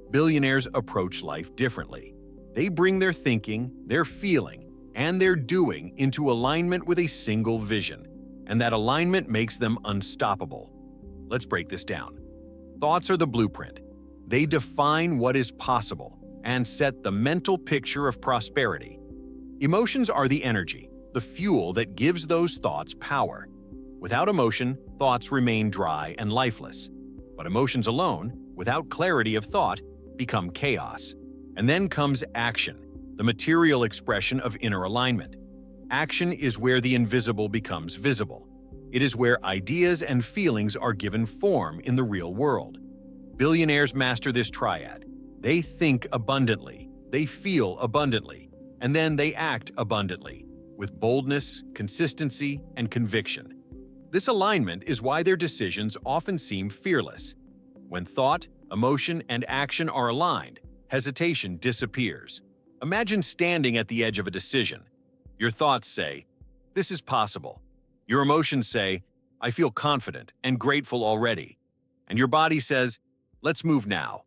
Billionaires approach life differently. They bring their thinking, their feeling, and their doing into alignment with a single vision, and that alignment makes them unstoppable. Let's break this down. Thoughts are the blueprint. They define what is possible and set the mental picture of prosperity. Emotions are the energy, the fuel that gives those thoughts power. Without emotion, thoughts remain dry and lifeless. But emotions alone, without clarity of thought, become chaos. And then comes action, the material expression of inner alignment. Action is where the invisible becomes visible. It is where ideas and feelings are given form in the real world. Billionaires master this triad. They think abundantly, they feel abundantly, and then they act abundantly, with boldness, consistency, and conviction. This alignment is why their decisions often seem fearless. When thought, emotion, and action are aligned, hesitation disappears. Imagine standing at the edge of a decision. Your thoughts say, "This is possible." Your emotions say, "I feel confident and grateful already." And your body says, "Let's move now."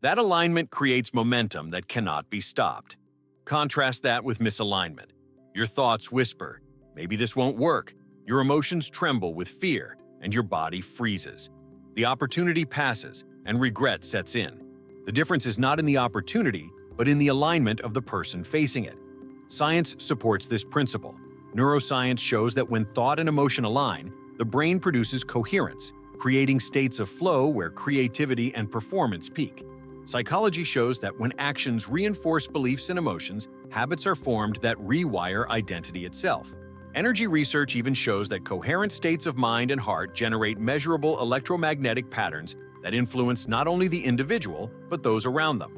That alignment creates momentum that cannot be stopped. Contrast that with misalignment. Your thoughts whisper, "Maybe this won't work." Your emotions tremble with fear, and your body freezes. The opportunity passes, and regret sets in. The difference is not in the opportunity, but in the alignment of the person facing it. Science supports this principle. Neuroscience shows that when thought and emotion align, the brain produces coherence, creating states of flow where creativity and performance peak. Psychology shows that when actions reinforce beliefs and emotions, habits are formed that rewire identity itself. Energy research even shows that coherent states of mind and heart generate measurable electromagnetic patterns that influence not only the individual, but those around them.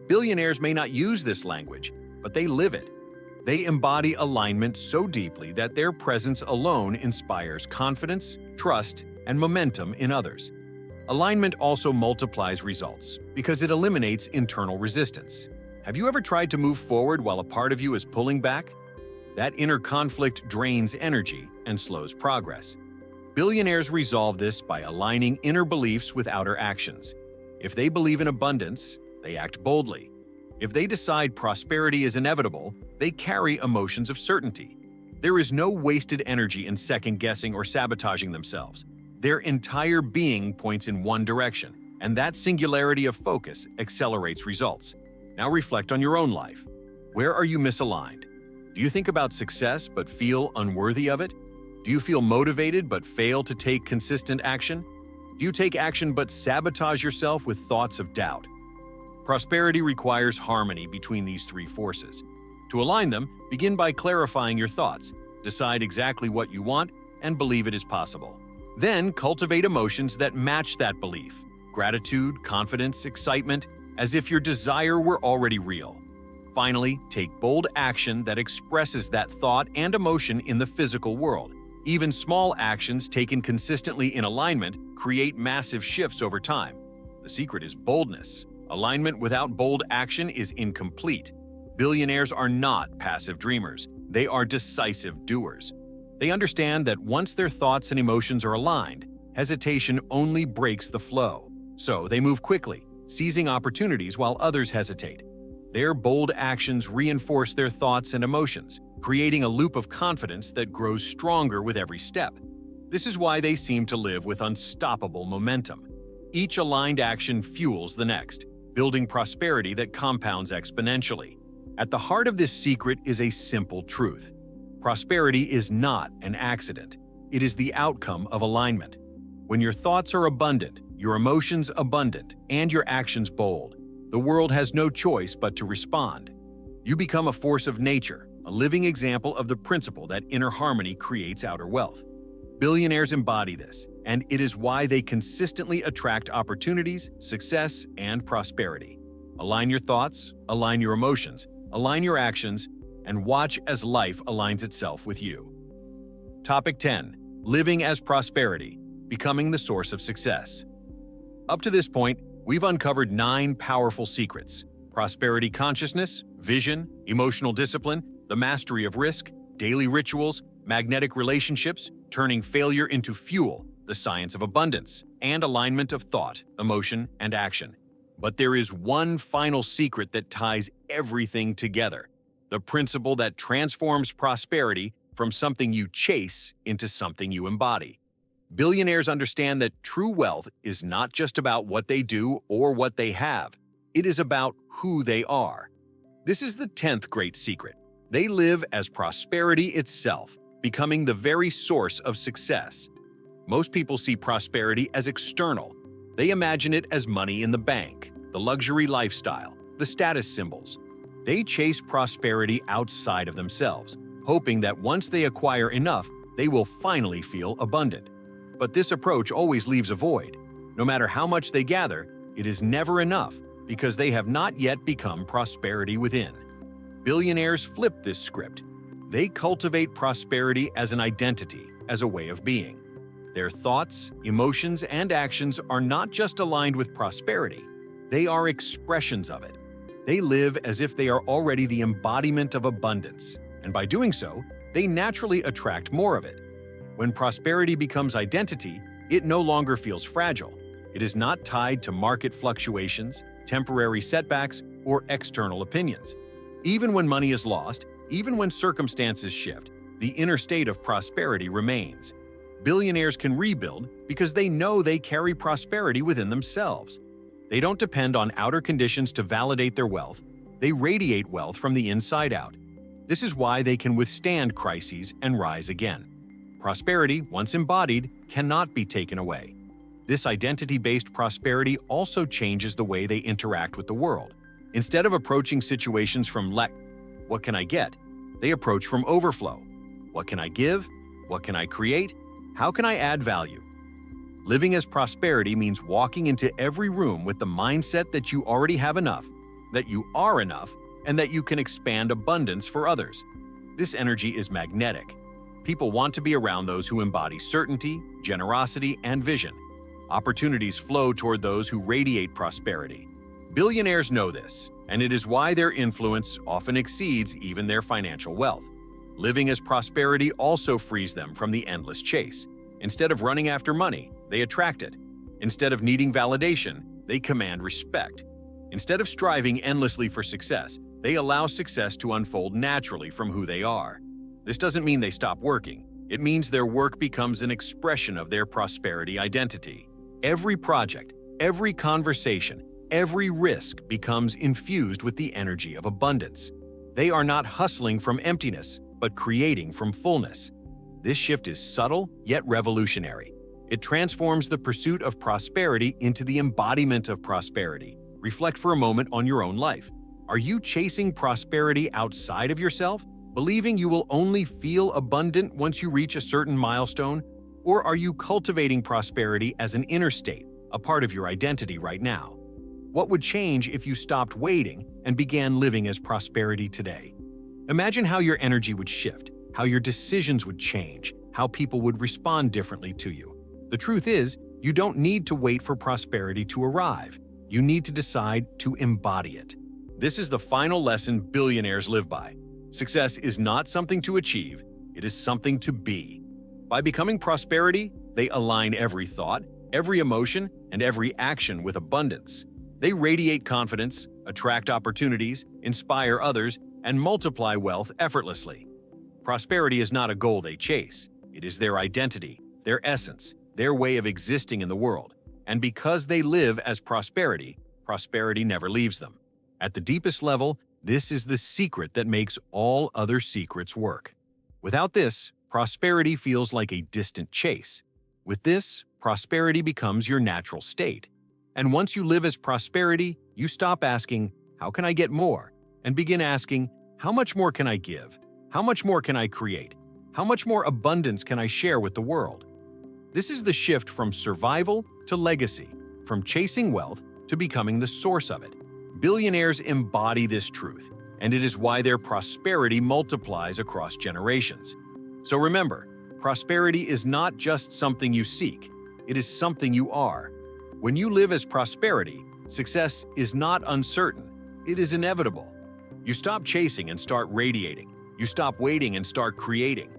Billionaires may not use this language, but they live it. They embody alignment so deeply that their presence alone inspires confidence, trust, and momentum in others. Alignment also multiplies results because it eliminates internal resistance. Have you ever tried to move forward while a part of you is pulling back? That inner conflict drains energy and slows progress. Billionaires resolve this by aligning inner beliefs with outer actions. If they believe in abundance, they act boldly. If they decide prosperity is inevitable, they carry emotions of certainty. There is no wasted energy in second-guessing or sabotaging themselves. Their entire being points in one direction, and that singularity of focus accelerates results. Now reflect on your own life. Where are you misaligned? Do you think about success but feel unworthy of it? Do you feel motivated but fail to take consistent action? Do you take action but sabotage yourself with thoughts of doubt? Prosperity requires harmony between these three forces. To align them, begin by clarifying your thoughts, decide exactly what you want, and believe it is possible. Then cultivate emotions that match that belief: gratitude, confidence, excitement, as if your desire were already real. Finally, take bold action that expresses that thought and emotion in the physical world. Even small actions taken consistently in alignment create massive shifts over time. The secret is boldness, Alignment without bold action is incomplete. Billionaires are not passive dreamers. They are decisive doers. They understand that once their thoughts and emotions are aligned, hesitation only breaks the flow. So they move quickly, seizing opportunities while others hesitate. Their bold actions reinforce their thoughts and emotions, creating a loop of confidence that grows stronger with every step. This is why they seem to live with unstoppable momentum. Each aligned action fuels the next, building prosperity that compounds exponentially. At the heart of this secret is a simple truth. Prosperity is not an accident. It is the outcome of alignment. When your thoughts are abundant, your emotions abundant, and your actions bold, the world has no choice but to respond. You become a force of nature, a living example of the principle that inner harmony creates outer wealth. Billionaires embody this, and it is why they consistently attract opportunities, success, and prosperity. Align your thoughts, align your emotions, align your actions, and watch as life aligns itself with you. Topic 10. Living as prosperity, becoming the source of success. Up to this point, we've uncovered 9 powerful secrets: prosperity consciousness, vision, emotional discipline, the mastery of risk, daily rituals, magnetic relationships, turning failure into fuel, the science of abundance, and alignment of thought, emotion, and action. But there is one final secret that ties everything together: the principle that transforms prosperity from something you chase into something you embody. Billionaires understand that true wealth is not just about what they do or what they have. It is about who they are. This is the 10th great secret. They live as prosperity itself, becoming the very source of success. Most people see prosperity as external. They imagine it as money in the bank, the luxury lifestyle, the status symbols. They chase prosperity outside of themselves, hoping that once they acquire enough, they will finally feel abundant. But this approach always leaves a void. No matter how much they gather, it is never enough because they have not yet become prosperity within. Billionaires flip this script. They cultivate prosperity as an identity, as a way of being. Their thoughts, emotions, and actions are not just aligned with prosperity, they are expressions of it. They live as if they are already the embodiment of abundance, and by doing so, they naturally attract more of it. When prosperity becomes identity, it no longer feels fragile. It is not tied to market fluctuations, temporary setbacks, or external opinions. Even when money is lost, even when circumstances shift, the inner state of prosperity remains. Billionaires can rebuild because they know they carry prosperity within themselves. They don't depend on outer conditions to validate their wealth. They radiate wealth from the inside out. This is why they can withstand crises and rise again. Prosperity, once embodied, cannot be taken away. This identity-based prosperity also changes the way they interact with the world. Instead of approaching situations from lack, what can I get? They approach from overflow. What can I give? What can I create? How can I add value? Living as prosperity means walking into every room with the mindset that you already have enough, that you are enough, and that you can expand abundance for others. This energy is magnetic. People want to be around those who embody certainty, generosity, and vision. Opportunities flow toward those who radiate prosperity. Billionaires know this, and it is why their influence often exceeds even their financial wealth. Living as prosperity also frees them from the endless chase. Instead of running after money, they attract it. Instead of needing validation, they command respect. Instead of striving endlessly for success, they allow success to unfold naturally from who they are. This doesn't mean they stop working. It means their work becomes an expression of their prosperity identity. Every project, every conversation, every risk becomes infused with the energy of abundance. They are not hustling from emptiness, but creating from fullness. This shift is subtle, yet revolutionary. It transforms the pursuit of prosperity into the embodiment of prosperity. Reflect for a moment on your own life. Are you chasing prosperity outside of yourself, believing you will only feel abundant once you reach a certain milestone? Or are you cultivating prosperity as an inner state, a part of your identity right now? What would change if you stopped waiting and began living as prosperity today? Imagine how your energy would shift, how your decisions would change, how people would respond differently to you. The truth is, you don't need to wait for prosperity to arrive. You need to decide to embody it. This is the final lesson billionaires live by. Success is not something to achieve, it is something to be. By becoming prosperity, they align every thought, every emotion, and every action with abundance. They radiate confidence, attract opportunities, inspire others, and multiply wealth effortlessly. Prosperity is not a goal they chase. It is their identity, their essence, their way of existing in the world. And because they live as prosperity, prosperity never leaves them. At the deepest level, this is the secret that makes all other secrets work. Without this, prosperity feels like a distant chase. With this, prosperity becomes your natural state. And once you live as prosperity, you stop asking, "How can I get more?" and begin asking, "How much more can I give? How much more can I create? How much more abundance can I share with the world?" This is the shift from survival to legacy, from chasing wealth to becoming the source of it. Billionaires embody this truth, and it is why their prosperity multiplies across generations. So remember, prosperity is not just something you seek, it is something you are. When you live as prosperity, success is not uncertain, it is inevitable. You stop chasing and start radiating. You stop waiting and start creating.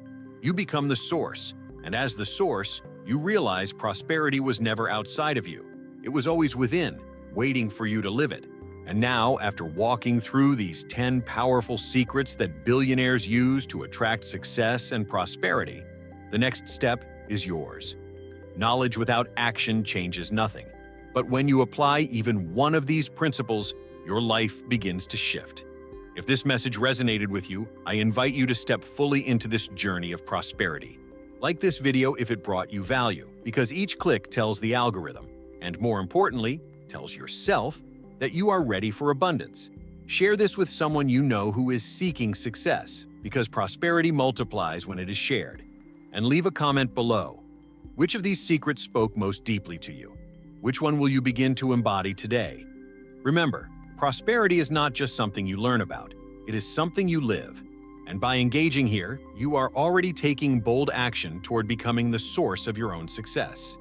You become the source, and as the source, you realize prosperity was never outside of you. It was always within, waiting for you to live it. And now, after walking through these 10 powerful secrets that billionaires use to attract success and prosperity, the next step is yours. Knowledge without action changes nothing. But when you apply even one of these principles, your life begins to shift. If this message resonated with you, I invite you to step fully into this journey of prosperity. Like this video if it brought you value, because each click tells the algorithm, and more importantly, tells yourself, that you are ready for abundance. Share this with someone you know who is seeking success, because prosperity multiplies when it is shared. And leave a comment below. Which of these secrets spoke most deeply to you? Which one will you begin to embody today? Remember, prosperity is not just something you learn about, it is something you live. And by engaging here, you are already taking bold action toward becoming the source of your own success.